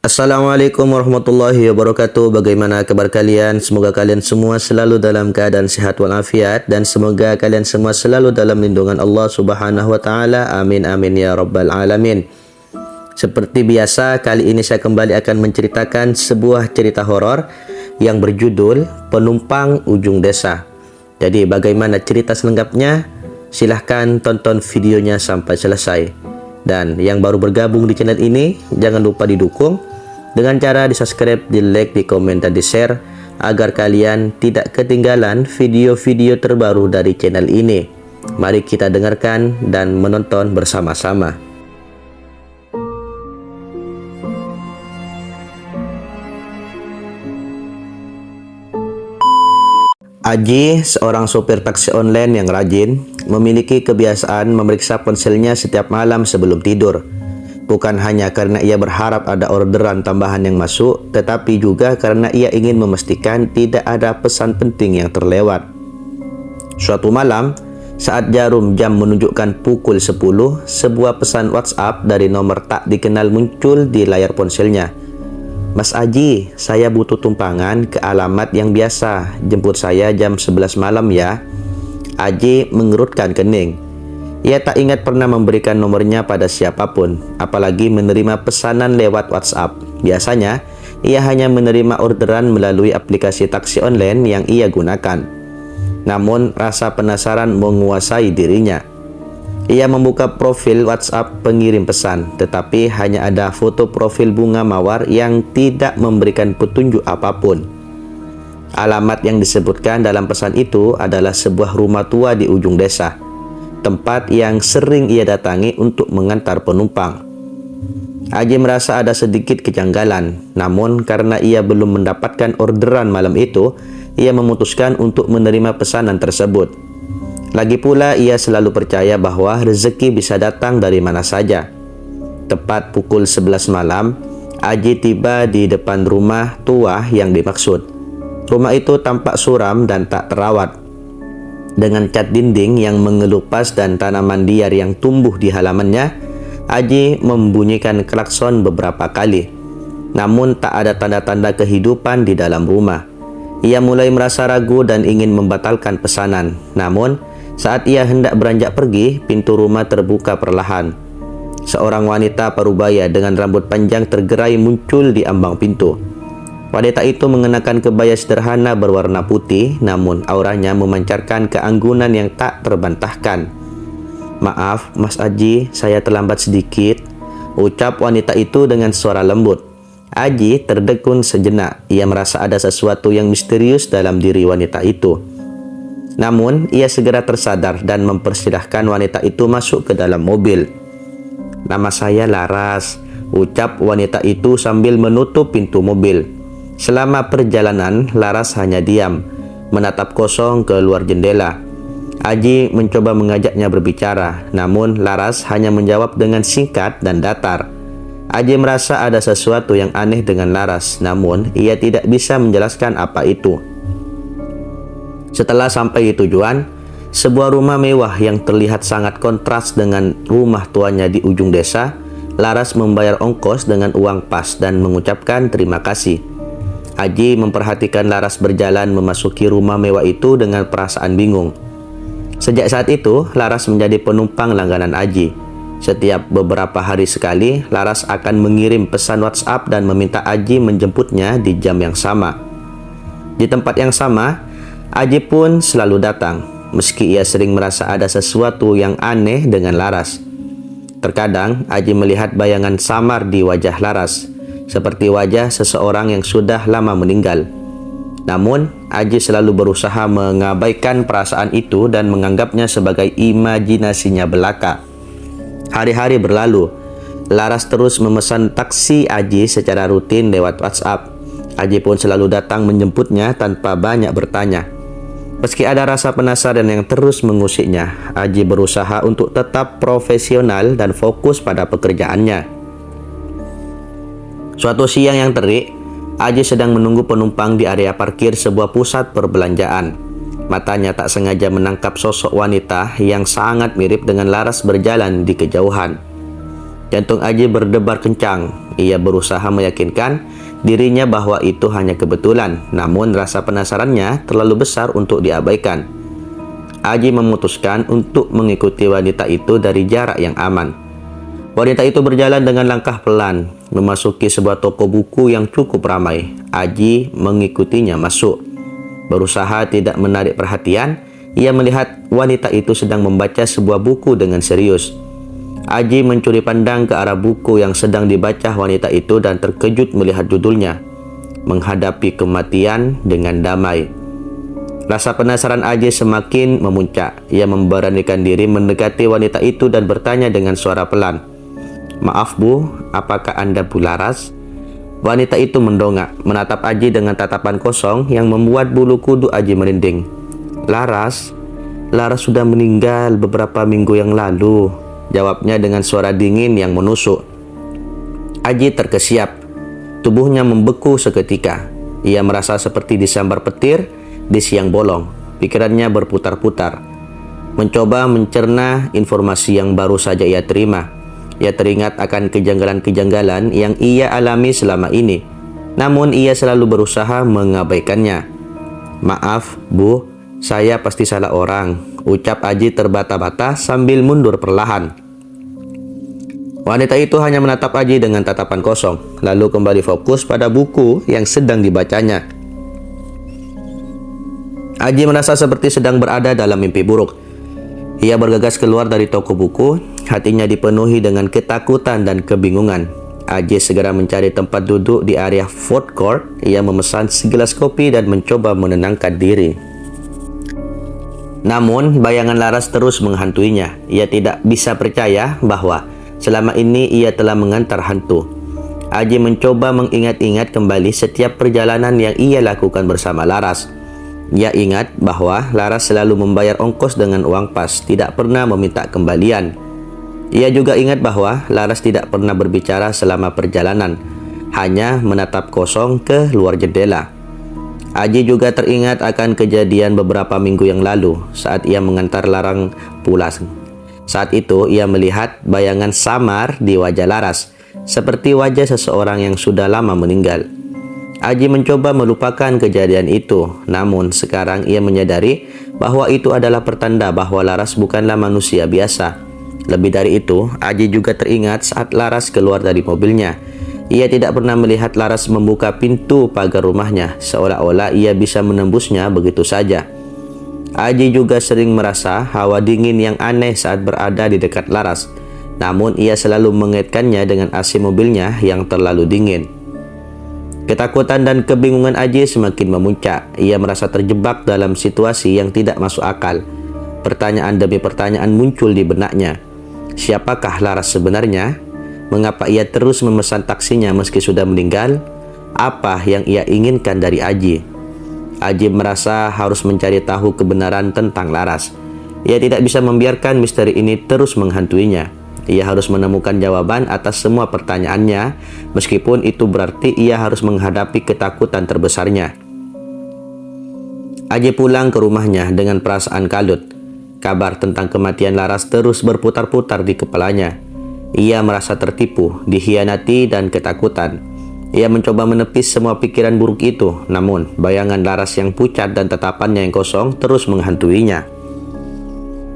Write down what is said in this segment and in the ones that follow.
Assalamualaikum warahmatullahi wabarakatuh. Bagaimana kabar kalian? Semoga kalian semua selalu dalam keadaan sehat walafiat dan semoga kalian semua selalu dalam lindungan Allah Subhanahu wa taala. Amin amin ya rabbal alamin. Seperti biasa, kali ini saya kembali akan menceritakan sebuah cerita horor yang berjudul Penumpang Ujung Desa. Jadi bagaimana cerita selengkapnya? Silahkan tonton videonya sampai selesai. Dan yang baru bergabung di channel ini, jangan lupa didukung dengan cara di subscribe, di like, di komen, dan di share agar kalian tidak ketinggalan video-video terbaru dari channel ini. Mari kita dengarkan dan menonton bersama-sama. Aji, seorang sopir taksi online yang rajin, memiliki kebiasaan memeriksa ponselnya setiap malam sebelum tidur. Bukan hanya karena ia berharap ada orderan tambahan yang masuk, tetapi juga karena ia ingin memastikan tidak ada pesan penting yang terlewat. Suatu malam, saat jarum jam menunjukkan pukul 10, sebuah pesan WhatsApp dari nomor tak dikenal muncul di layar ponselnya. "Mas Aji, saya butuh tumpangan ke alamat yang biasa. Jemput saya jam 11 malam ya." Aji mengerutkan kening. Ia tak ingat pernah memberikan nomornya pada siapapun, apalagi menerima pesanan lewat WhatsApp. Biasanya, ia hanya menerima orderan melalui aplikasi taksi online yang ia gunakan. Namun, rasa penasaran menguasai dirinya. Ia membuka profil WhatsApp pengirim pesan, tetapi hanya ada foto profil bunga mawar yang tidak memberikan petunjuk apapun. Alamat yang disebutkan dalam pesan itu adalah sebuah rumah tua di ujung desa, tempat yang sering ia datangi untuk mengantar penumpang. Aji merasa ada sedikit kejanggalan, namun karena ia belum mendapatkan orderan malam itu, ia memutuskan untuk menerima pesanan tersebut. Lagi pula, ia selalu percaya bahwa rezeki bisa datang dari mana saja. Tepat pukul 11 malam, Aji tiba di depan rumah tua yang dimaksud. Rumah itu tampak suram dan tak terawat, dengan cat dinding yang mengelupas dan tanaman liar yang tumbuh di halamannya. Aji membunyikan klakson beberapa kali, namun tak ada tanda-tanda kehidupan di dalam rumah. Ia mulai merasa ragu dan ingin membatalkan pesanan. Namun, saat ia hendak beranjak pergi, pintu rumah terbuka perlahan. Seorang wanita parubaya dengan rambut panjang tergerai muncul di ambang pintu. Wanita itu mengenakan kebaya sederhana berwarna putih, namun auranya memancarkan keanggunan yang tak terbantahkan. "Maaf, Mas Aji, saya terlambat sedikit," ucap wanita itu dengan suara lembut. Aji terdegun sejenak. Ia merasa ada sesuatu yang misterius dalam diri wanita itu. Namun, ia segera tersadar dan mempersilahkan wanita itu masuk ke dalam mobil. "Nama saya Laras," ucap wanita itu sambil menutup pintu mobil. Selama perjalanan, Laras hanya diam, menatap kosong ke luar jendela. Aji mencoba mengajaknya berbicara, namun Laras hanya menjawab dengan singkat dan datar. Aji merasa ada sesuatu yang aneh dengan Laras, namun ia tidak bisa menjelaskan apa itu. Setelah sampai di tujuan, sebuah rumah mewah yang terlihat sangat kontras dengan rumah tuanya di ujung desa, Laras membayar ongkos dengan uang pas dan mengucapkan terima kasih. Aji memperhatikan Laras berjalan memasuki rumah mewah itu dengan perasaan bingung. Sejak saat itu, Laras menjadi penumpang langganan Aji. Setiap beberapa hari sekali, Laras akan mengirim pesan WhatsApp dan meminta Aji menjemputnya di jam yang sama. Di tempat yang sama, Aji pun selalu datang, meski ia sering merasa ada sesuatu yang aneh dengan Laras. Terkadang, Aji melihat bayangan samar di wajah Laras, seperti wajah seseorang yang sudah lama meninggal. Namun, Aji selalu berusaha mengabaikan perasaan itu dan menganggapnya sebagai imajinasinya belaka. Hari-hari berlalu. Laras terus memesan taksi Aji secara rutin lewat WhatsApp. Aji pun selalu datang menjemputnya tanpa banyak bertanya. Meski ada rasa penasaran yang terus mengusiknya, Aji berusaha untuk tetap profesional dan fokus pada pekerjaannya. Suatu siang yang terik, Aji sedang menunggu penumpang di area parkir sebuah pusat perbelanjaan. Matanya tak sengaja menangkap sosok wanita yang sangat mirip dengan Laras berjalan di kejauhan. Jantung Aji berdebar kencang. Ia berusaha meyakinkan dirinya bahwa itu hanya kebetulan, namun rasa penasarannya terlalu besar untuk diabaikan. Aji memutuskan untuk mengikuti wanita itu dari jarak yang aman. Wanita itu berjalan dengan langkah pelan, memasuki sebuah toko buku yang cukup ramai. Aji mengikutinya masuk. Berusaha tidak menarik perhatian, ia melihat wanita itu sedang membaca sebuah buku dengan serius. Aji mencuri pandang ke arah buku yang sedang dibaca wanita itu dan terkejut melihat judulnya, Menghadapi Kematian dengan Damai. Rasa penasaran Aji semakin memuncak. Ia memberanikan diri mendekati wanita itu dan bertanya dengan suara pelan, "Maaf Bu, apakah Anda Bu Laras?" Wanita itu mendongak, menatap Aji dengan tatapan kosong yang membuat bulu kuduk Aji merinding. Laras sudah meninggal beberapa minggu yang lalu," jawabnya dengan suara dingin yang menusuk. Aji terkesiap, tubuhnya membeku seketika. Ia merasa seperti disambar petir di siang bolong. Pikirannya berputar-putar, mencoba mencerna informasi yang baru saja ia terima. Ia teringat akan kejanggalan-kejanggalan yang ia alami selama ini. Namun ia selalu berusaha mengabaikannya. "Maaf, Bu, saya pasti salah orang," ucap Aji terbata-bata sambil mundur perlahan. Wanita itu hanya menatap Aji dengan tatapan kosong, lalu kembali fokus pada buku yang sedang dibacanya. Aji merasa seperti sedang berada dalam mimpi buruk. Ia bergegas keluar dari toko buku, hatinya dipenuhi dengan ketakutan dan kebingungan. Aji segera mencari tempat duduk di area food court. Ia memesan segelas kopi dan mencoba menenangkan diri. Namun, bayangan Laras terus menghantuinya. Ia tidak bisa percaya bahwa selama ini ia telah mengantar hantu. Aji mencoba mengingat-ingat kembali setiap perjalanan yang ia lakukan bersama Laras. Ia ingat bahwa Laras selalu membayar ongkos dengan uang pas, tidak pernah meminta kembalian. Ia juga ingat bahwa Laras tidak pernah berbicara selama perjalanan, hanya menatap kosong ke luar jendela. Aji juga teringat akan kejadian beberapa minggu yang lalu saat ia mengantar Larang pulang. Saat itu ia melihat bayangan samar di wajah Laras, seperti wajah seseorang yang sudah lama meninggal. Aji mencoba melupakan kejadian itu, namun sekarang ia menyadari bahwa itu adalah pertanda bahwa Laras bukanlah manusia biasa. Lebih dari itu, Aji juga teringat saat Laras keluar dari mobilnya. Ia tidak pernah melihat Laras membuka pintu pagar rumahnya, seolah-olah ia bisa menembusnya begitu saja. Aji juga sering merasa hawa dingin yang aneh saat berada di dekat Laras, namun ia selalu mengaitkannya dengan AC mobilnya yang terlalu dingin. Ketakutan dan kebingungan Aji semakin memuncak. Ia merasa terjebak dalam situasi yang tidak masuk akal. Pertanyaan demi pertanyaan muncul di benaknya. Siapakah Laras sebenarnya? Mengapa ia terus memesan taksinya meski sudah meninggal? Apa yang ia inginkan dari Aji? Aji merasa harus mencari tahu kebenaran tentang Laras. Ia tidak bisa membiarkan misteri ini terus menghantuinya. Ia harus menemukan jawaban atas semua pertanyaannya, meskipun itu berarti ia harus menghadapi ketakutan terbesarnya. Aji pulang ke rumahnya dengan perasaan kalut. Kabar tentang kematian Laras terus berputar-putar di kepalanya. Ia merasa tertipu, dikhianati, dan ketakutan. Ia mencoba menepis semua pikiran buruk itu, namun bayangan Laras yang pucat dan tatapannya yang kosong terus menghantuinya.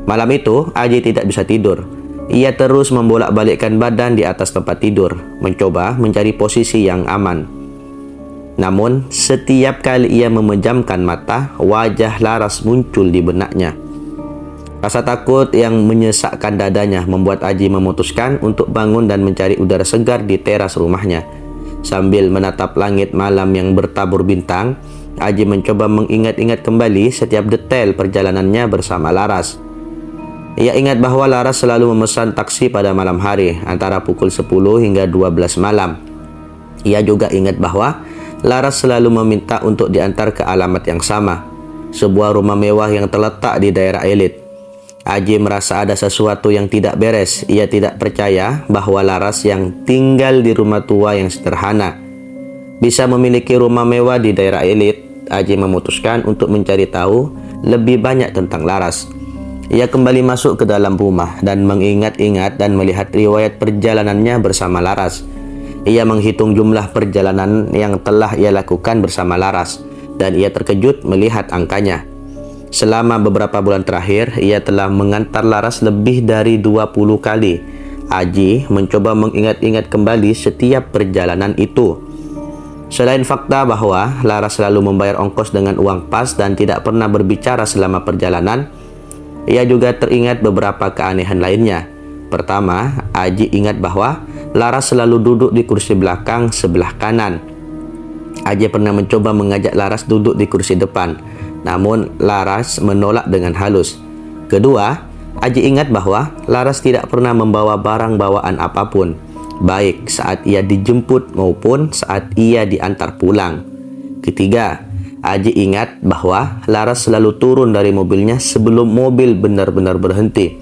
Malam itu, Aji tidak bisa tidur. Ia terus membolak-balikkan badan di atas tempat tidur, mencoba mencari posisi yang aman. Namun, setiap kali ia memejamkan mata, wajah Laras muncul di benaknya. Rasa takut yang menyesakkan dadanya membuat Aji memutuskan untuk bangun dan mencari udara segar di teras rumahnya. Sambil menatap langit malam yang bertabur bintang, Aji mencoba mengingat-ingat kembali setiap detail perjalanannya bersama Laras. Ia ingat bahwa Laras selalu memesan taksi pada malam hari, antara pukul 10 hingga 12 malam. Ia juga ingat bahwa Laras selalu meminta untuk diantar ke alamat yang sama, sebuah rumah mewah yang terletak di daerah elit. Aji merasa ada sesuatu yang tidak beres. Ia tidak percaya bahwa Laras yang tinggal di rumah tua yang sederhana bisa memiliki rumah mewah di daerah elit. Aji memutuskan untuk mencari tahu lebih banyak tentang Laras. Ia kembali masuk ke dalam rumah dan mengingat-ingat dan melihat riwayat perjalanannya bersama Laras. Ia menghitung jumlah perjalanan yang telah ia lakukan bersama Laras dan ia terkejut melihat angkanya. Selama beberapa bulan terakhir, ia telah mengantar Laras lebih dari 20 kali. Aji mencoba mengingat-ingat kembali setiap perjalanan itu. Selain fakta bahwa Laras selalu membayar ongkos dengan uang pas dan tidak pernah berbicara selama perjalanan, ia juga teringat beberapa keanehan lainnya. Pertama, Aji ingat bahwa Laras selalu duduk di kursi belakang sebelah kanan. Aji pernah mencoba mengajak Laras duduk di kursi depan, namun Laras menolak dengan halus. Kedua, Aji ingat bahwa Laras tidak pernah membawa barang bawaan apapun, baik saat ia dijemput maupun saat ia diantar pulang. Ketiga, Aji ingat bahwa Laras selalu turun dari mobilnya sebelum mobil benar-benar berhenti.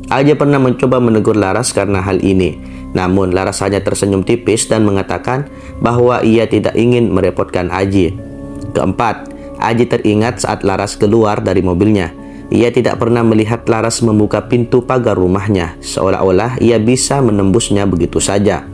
Aji pernah mencoba menegur Laras karena hal ini, namun Laras hanya tersenyum tipis dan mengatakan bahwa ia tidak ingin merepotkan Aji. Keempat, Aji teringat saat Laras keluar dari mobilnya. Ia tidak pernah melihat Laras membuka pintu pagar rumahnya, seolah-olah ia bisa menembusnya begitu saja.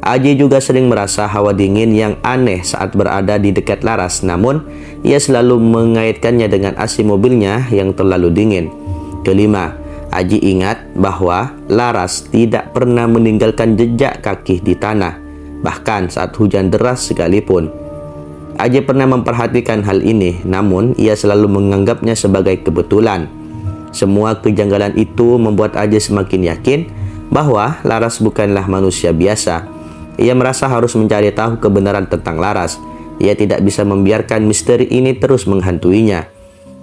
Aji juga sering merasa hawa dingin yang aneh saat berada di dekat Laras, namun ia selalu mengaitkannya dengan AC mobilnya yang terlalu dingin. Kelima, Aji ingat bahwa Laras tidak pernah meninggalkan jejak kaki di tanah, bahkan saat hujan deras sekalipun. Aji pernah memperhatikan hal ini, namun ia selalu menganggapnya sebagai kebetulan. Semua kejanggalan itu membuat Aji semakin yakin bahwa Laras bukanlah manusia biasa. Ia merasa harus mencari tahu kebenaran tentang Laras. Ia tidak bisa membiarkan misteri ini terus menghantuinya.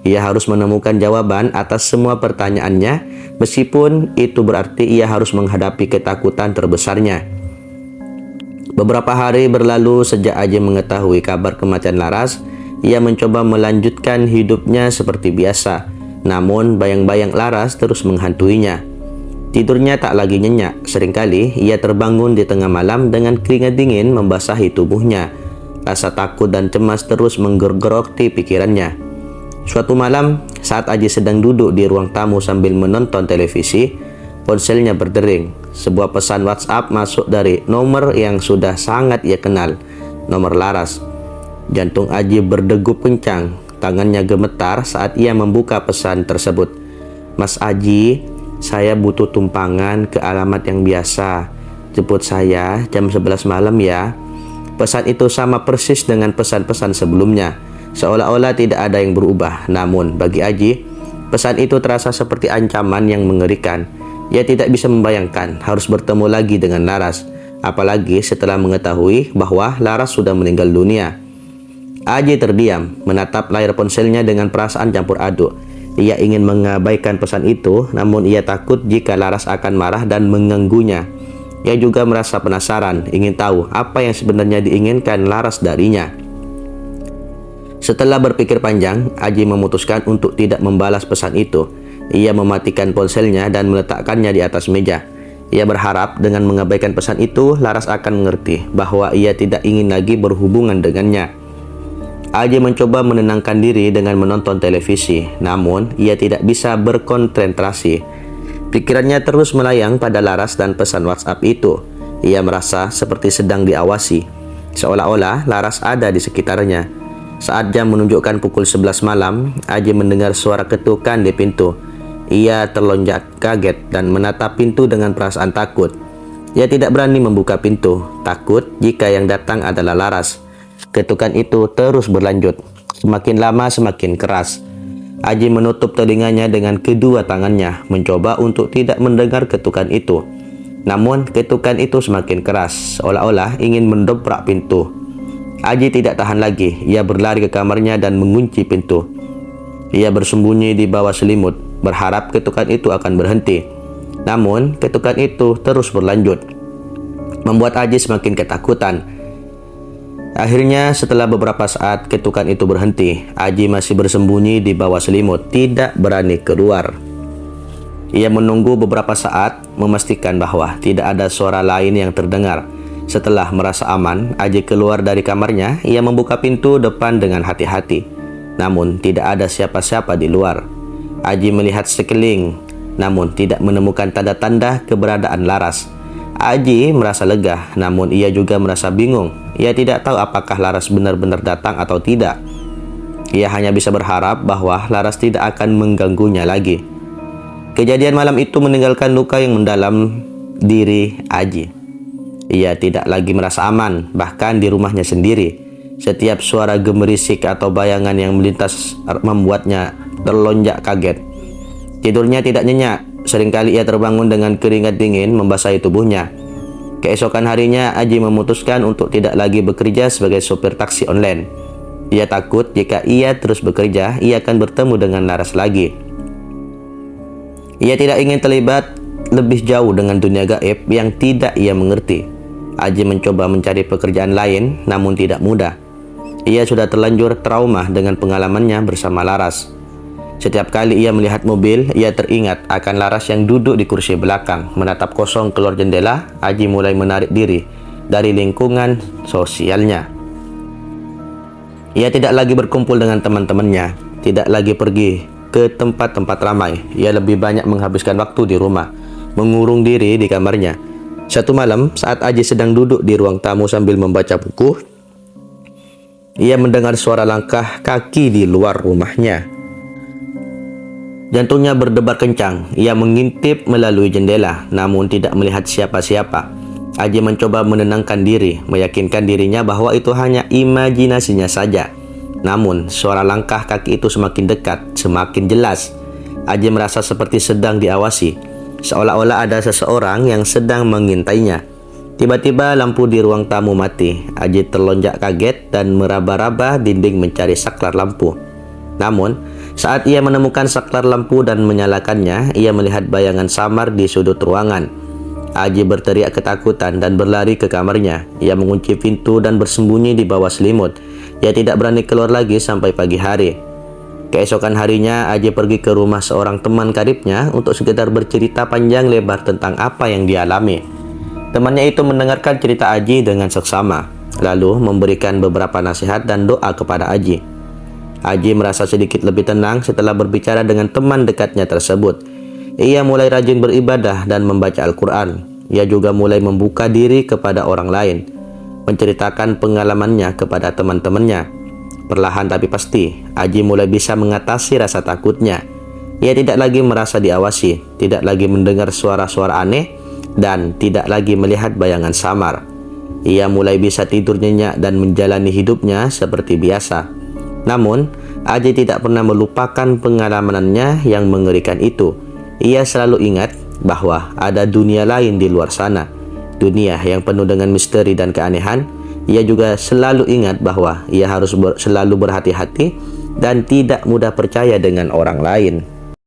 Ia harus menemukan jawaban atas semua pertanyaannya, meskipun itu berarti ia harus menghadapi ketakutan terbesarnya. Beberapa hari berlalu sejak Aji mengetahui kabar kematian Laras. Ia mencoba melanjutkan hidupnya seperti biasa, namun bayang-bayang Laras terus menghantuinya. Tidurnya tak lagi nyenyak. Seringkali ia terbangun di tengah malam dengan keringat dingin membasahi tubuhnya. Rasa takut dan cemas terus menggerogoti pikirannya. Suatu malam, saat Aji sedang duduk di ruang tamu sambil menonton televisi, ponselnya berdering. Sebuah pesan WhatsApp masuk dari nomor yang sudah sangat ia kenal, nomor Laras. Jantung Aji berdegup kencang, tangannya gemetar saat ia membuka pesan tersebut. "Mas Aji, saya butuh tumpangan ke alamat yang biasa. Jemput saya jam 11 malam ya." Pesan itu sama persis dengan pesan-pesan sebelumnya. Seolah-olah tidak ada yang berubah. Namun bagi Aji, pesan itu terasa seperti ancaman yang mengerikan. Ia tidak bisa membayangkan harus bertemu lagi dengan Laras, apalagi setelah mengetahui bahwa Laras sudah meninggal dunia. Aji terdiam, menatap layar ponselnya dengan perasaan campur aduk. Ia ingin mengabaikan pesan itu, namun ia takut jika Laras akan marah dan mengganggunya. Ia juga merasa penasaran, ingin tahu apa yang sebenarnya diinginkan Laras darinya. Setelah berpikir panjang, Aji memutuskan untuk tidak membalas pesan itu. Ia mematikan ponselnya dan meletakkannya di atas meja. Ia berharap dengan mengabaikan pesan itu, Laras akan mengerti bahwa ia tidak ingin lagi berhubungan dengannya. Aji mencoba menenangkan diri dengan menonton televisi, namun ia tidak bisa berkonsentrasi. Pikirannya terus melayang pada Laras dan pesan WhatsApp itu. Ia merasa seperti sedang diawasi, seolah-olah Laras ada di sekitarnya. Saat jam menunjukkan pukul 11 malam, Aji mendengar suara ketukan di pintu. Ia terlonjak kaget dan menatap pintu dengan perasaan takut. Ia tidak berani membuka pintu, takut jika yang datang adalah Laras. Ketukan itu terus berlanjut, semakin lama semakin keras. Aji menutup telinganya dengan kedua tangannya, mencoba untuk tidak mendengar ketukan itu. Namun ketukan itu semakin keras, seolah-olah ingin mendobrak pintu. Aji tidak tahan lagi. Ia berlari ke kamarnya dan mengunci pintu. Ia bersembunyi di bawah selimut, berharap ketukan itu akan berhenti. Namun ketukan itu terus berlanjut, membuat Aji semakin ketakutan. Akhirnya setelah beberapa saat ketukan itu berhenti. Aji masih bersembunyi di bawah selimut, tidak berani keluar. Ia menunggu beberapa saat, memastikan bahwa tidak ada suara lain yang terdengar. Setelah merasa aman, Aji keluar dari kamarnya. Ia membuka pintu depan dengan hati-hati. Namun tidak ada siapa-siapa di luar. Aji melihat sekeliling, namun tidak menemukan tanda-tanda keberadaan Laras. Aji merasa lega, namun ia juga merasa bingung. Ia tidak tahu apakah Laras benar-benar datang atau tidak. Ia hanya bisa berharap bahwa Laras tidak akan mengganggunya lagi. Kejadian malam itu meninggalkan luka yang mendalam diri Aji. Ia tidak lagi merasa aman, bahkan di rumahnya sendiri. Setiap suara gemerisik atau bayangan yang melintas membuatnya terlonjak kaget. Tidurnya tidak nyenyak. Seringkali ia terbangun dengan keringat dingin membasahi tubuhnya. Keesokan harinya, Aji memutuskan untuk tidak lagi bekerja sebagai sopir taksi online. Ia takut jika ia terus bekerja, ia akan bertemu dengan Laras lagi. Ia tidak ingin terlibat lebih jauh dengan dunia gaib yang tidak ia mengerti. Aji mencoba mencari pekerjaan lain, namun tidak mudah. Ia sudah terlanjur trauma dengan pengalamannya bersama Laras. Setiap kali ia melihat mobil, ia teringat akan Laras yang duduk di kursi belakang, menatap kosong keluar jendela. Aji mulai menarik diri dari lingkungan sosialnya. Ia tidak lagi berkumpul dengan teman-temannya, tidak lagi pergi ke tempat-tempat ramai. Ia lebih banyak menghabiskan waktu di rumah, mengurung diri di kamarnya. Satu malam, saat Aji sedang duduk di ruang tamu sambil membaca buku, ia mendengar suara langkah kaki di luar rumahnya. Jantungnya berdebar kencang. Ia mengintip melalui jendela, namun tidak melihat siapa-siapa. Aji mencoba menenangkan diri, meyakinkan dirinya bahwa itu hanya imajinasinya saja. Namun, suara langkah kaki itu semakin dekat, semakin jelas. Aji merasa seperti sedang diawasi, seolah-olah ada seseorang yang sedang mengintainya. Tiba-tiba lampu di ruang tamu mati. Aji terlonjak kaget dan meraba-raba dinding mencari saklar lampu. Namun, saat ia menemukan saklar lampu dan menyalakannya, ia melihat bayangan samar di sudut ruangan. Aji berteriak ketakutan dan berlari ke kamarnya. Ia mengunci pintu dan bersembunyi di bawah selimut. Ia tidak berani keluar lagi sampai pagi hari. Keesokan harinya, Aji pergi ke rumah seorang teman karibnya untuk sekedar bercerita panjang lebar tentang apa yang dialami. Temannya itu mendengarkan cerita Aji dengan seksama, lalu memberikan beberapa nasihat dan doa kepada Aji. Aji merasa sedikit lebih tenang setelah berbicara dengan teman dekatnya tersebut. Ia mulai rajin beribadah dan membaca Al-Quran. Ia juga mulai membuka diri kepada orang lain, menceritakan pengalamannya kepada teman-temannya. Perlahan tapi pasti, Aji mulai bisa mengatasi rasa takutnya. Ia tidak lagi merasa diawasi, tidak lagi mendengar suara-suara aneh, dan tidak lagi melihat bayangan samar. Ia mulai bisa tidur nyenyak dan menjalani hidupnya seperti biasa. Namun, Aji tidak pernah melupakan pengalamannya yang mengerikan itu. Ia selalu ingat bahwa ada dunia lain di luar sana, dunia yang penuh dengan misteri dan keanehan. Ia juga selalu ingat bahwa ia harus selalu berhati-hati dan tidak mudah percaya dengan orang lain.